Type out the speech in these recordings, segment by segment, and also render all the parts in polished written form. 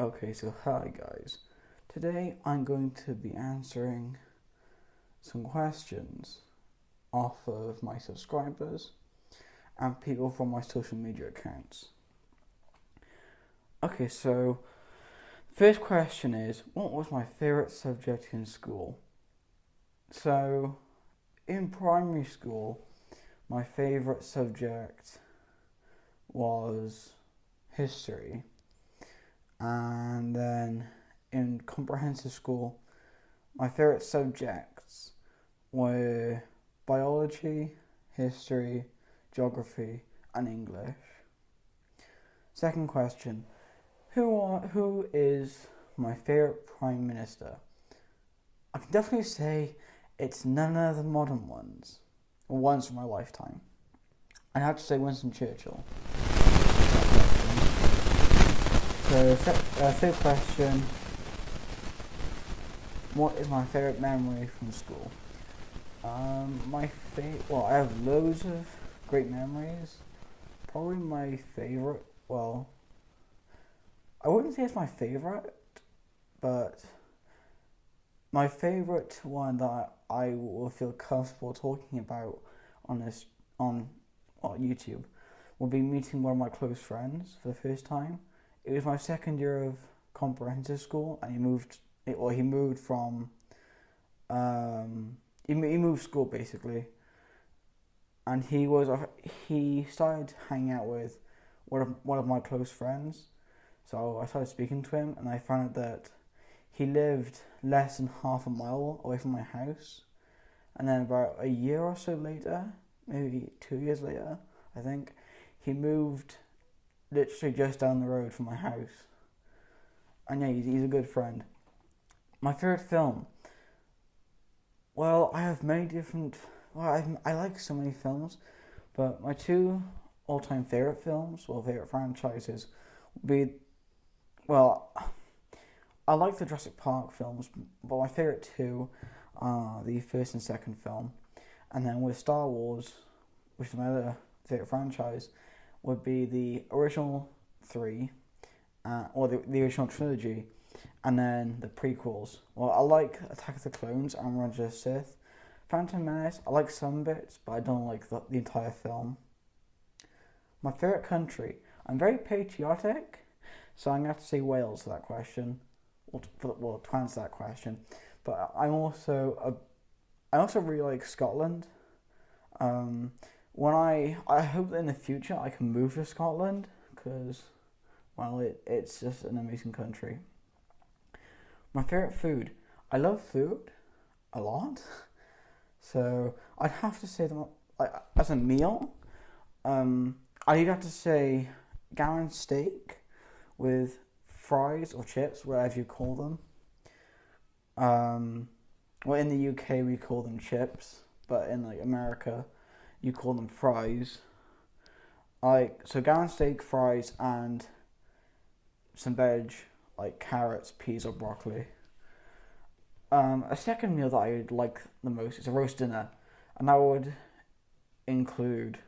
Okay, so hi guys. Today I'm going to be answering some questions off of my subscribers and people from my social media accounts. Okay, so first question is, what was my favourite subject in school? So in primary school, my favourite subject was history, and then in comprehensive school, my favourite subjects were biology, history, geography, and English. Second question: Who is my favourite Prime Minister? I can definitely say it's none of the modern ones, or ones from my lifetime. I have to say Winston Churchill. So, third question: What is my favourite memory from school? I have loads of great memories. Probably my favorite. Well, I wouldn't say it's my favorite, but my favorite one that I will feel comfortable talking about on this on YouTube will be meeting one of my close friends for the first time. It was my second year of comprehensive school, and he moved from he moved school basically, and he started hanging out with one of my close friends. So I started speaking to him, and I found out that he lived less than half a mile away from my house. And then about a year or so later, maybe 2 years later, I think, he moved literally just down the road from my house. And yeah, he's a good friend. My favourite film. Well, I have many different. I like so many films, but my two all-time favorite films, favorite franchises, would be well, I like the Jurassic Park films, but my favorite two are the first and second film, and then with Star Wars, which is my other favorite franchise, would be the original three, or the original trilogy, and then the prequels. Well, I like Attack of the Clones and Revenge of the Sith. Phantom Menace, I like some bits, but I don't like the entire film. My favourite country, I'm very patriotic, so I'm going to have to say Wales for that question. To answer that question. But I also really like Scotland. When I hope that in the future I can move to Scotland because it's just an amazing country. My favorite food. I love food a lot, so I'd have to say that as a meal, I'd have to say Gowron steak with fries or chips, whatever you call them. Well, in the UK we call them chips, but in like America, you call them fries. So Gowron steak, fries, and some veg like carrots, peas, or broccoli. A second meal that I would like the most is a roast dinner, and that would include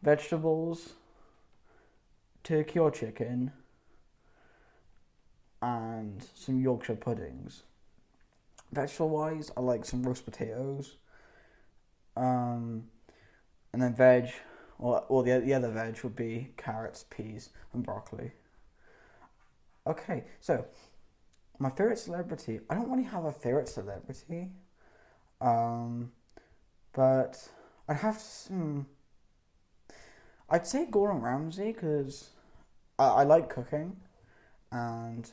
vegetables, turkey or chicken, and some Yorkshire puddings. Vegetable wise, I like some roast potatoes, and then veg, or the other veg would be carrots, peas, and broccoli. Okay, so my favorite celebrity. I don't really have a favorite celebrity, um, but I'd have to. I'd say Gordon Ramsay because I like cooking, and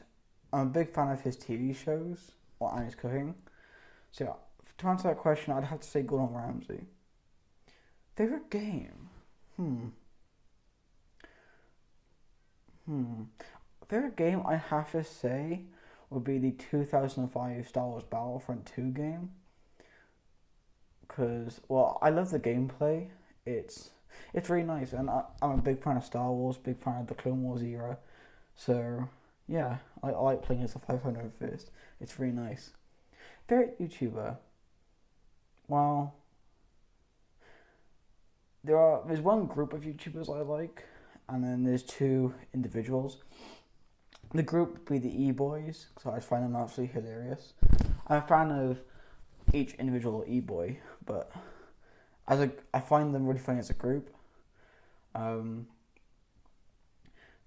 I'm a big fan of his TV shows and his cooking. So to answer that question, I'd have to say Gordon Ramsay. Favorite game? Hmm. Hmm. Favorite game I have to say would be the 2005 Star Wars Battlefront 2 game. Because, I love the gameplay. It's really nice, and I'm a big fan of Star Wars, big fan of the Clone Wars era. So, yeah, I like playing as a 500 first. It's really nice. Favorite YouTuber? Well, there's one group of YouTubers I like, and then there's two individuals. The group would be the E-Boys, so I find them absolutely hilarious. I'm a fan of each individual E-Boy, but I find them really funny as a group. Then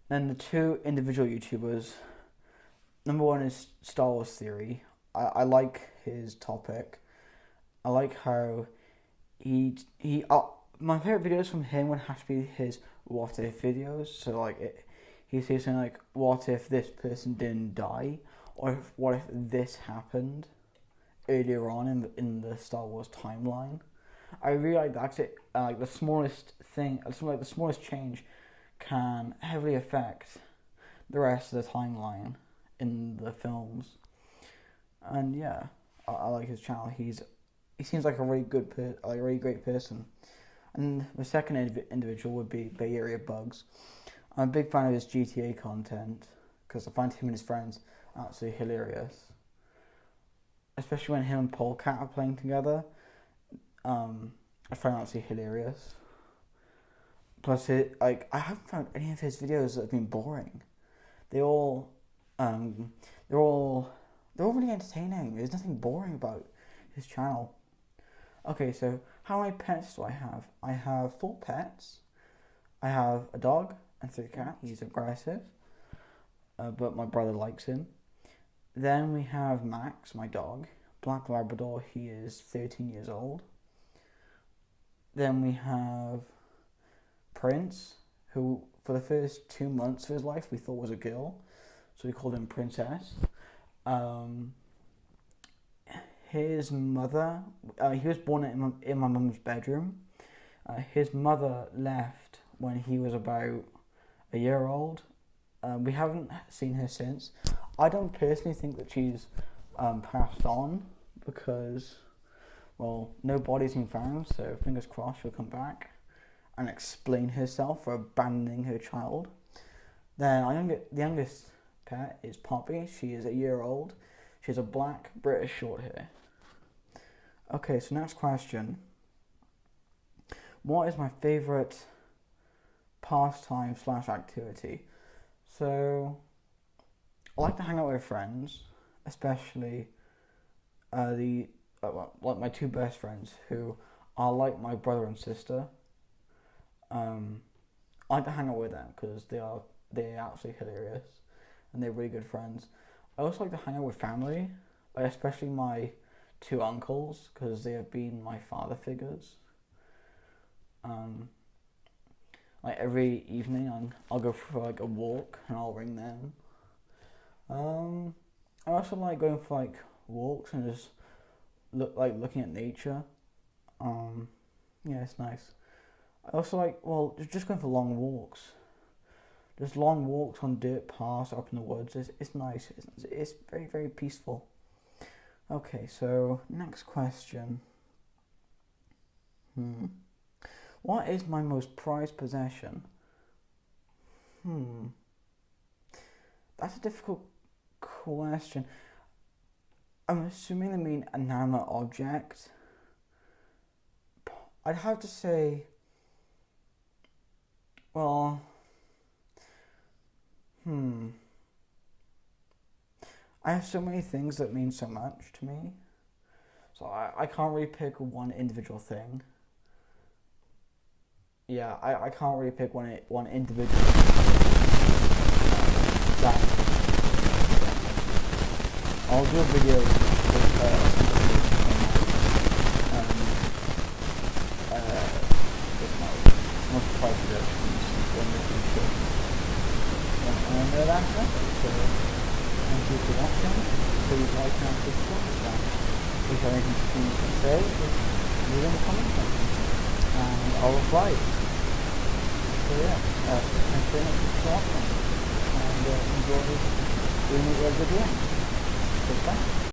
the two individual YouTubers. Number one is Star Wars Theory. I like his topic. I like how my favorite videos from him would have to be his what if videos. So like he says something like, what if this person didn't die, or what if this happened earlier on in the Star Wars timeline. I really like that. Like the smallest thing, like the smallest change, can heavily affect the rest of the timeline in the films. And yeah, I like his channel. He seems like a really like a really great person. And the second individual would be Bay Area Bugs. I'm a big fan of his GTA content because I find him and his friends absolutely hilarious. Especially when him and Polecat are playing together. I find that absolutely hilarious. Plus, I haven't found any of his videos that have been boring. They're all really entertaining. There's nothing boring about his channel. Okay, so how many pets do I have? I have 4 pets. I have a dog and 3 cats. He's aggressive, but my brother likes him. Then we have Max, my dog, Black Labrador. He is 13 years old. Then we have Prince, who for the first 2 months of his life we thought was a girl, so we called him Princess. His mother, he was born in my mum's bedroom. His mother left when he was about a year old. We haven't seen her since. I don't personally think that she's passed on because, well, no body's been found, so fingers crossed she'll come back and explain herself for abandoning her child. Then the youngest pet is Poppy. She is a year old. She has a black British short hair. Okay, so next question. What is my favourite pastime / activity? So, I like to hang out with friends, especially like my 2 best friends who are like my brother and sister. I like to hang out with them because they're absolutely hilarious and they're really good friends. I also like to hang out with family, especially my 2 uncles because they have been my father figures. Like every evening, I'll go for like a walk and I'll ring them. I also like going for like walks and just looking at nature. Yeah, it's nice. I also like just going for long walks. Just long walks on dirt paths up in the woods. It's nice. It's very, very peaceful. Okay, so next question. What is my most prized possession? That's a difficult question. I'm assuming they mean inanimate object. I'd have to say, well, I have so many things that mean so much to me. So I can't really pick one individual thing. Yeah, I can't really pick one individual that I'll do a video with most prized possessions when this is show. And that's it. So thank you for watching. Please like and subscribe. If you have anything to say, just leave in the comment section and I'll reply. So yeah, thanks very much for watching and enjoy doing what you're doing. Goodbye.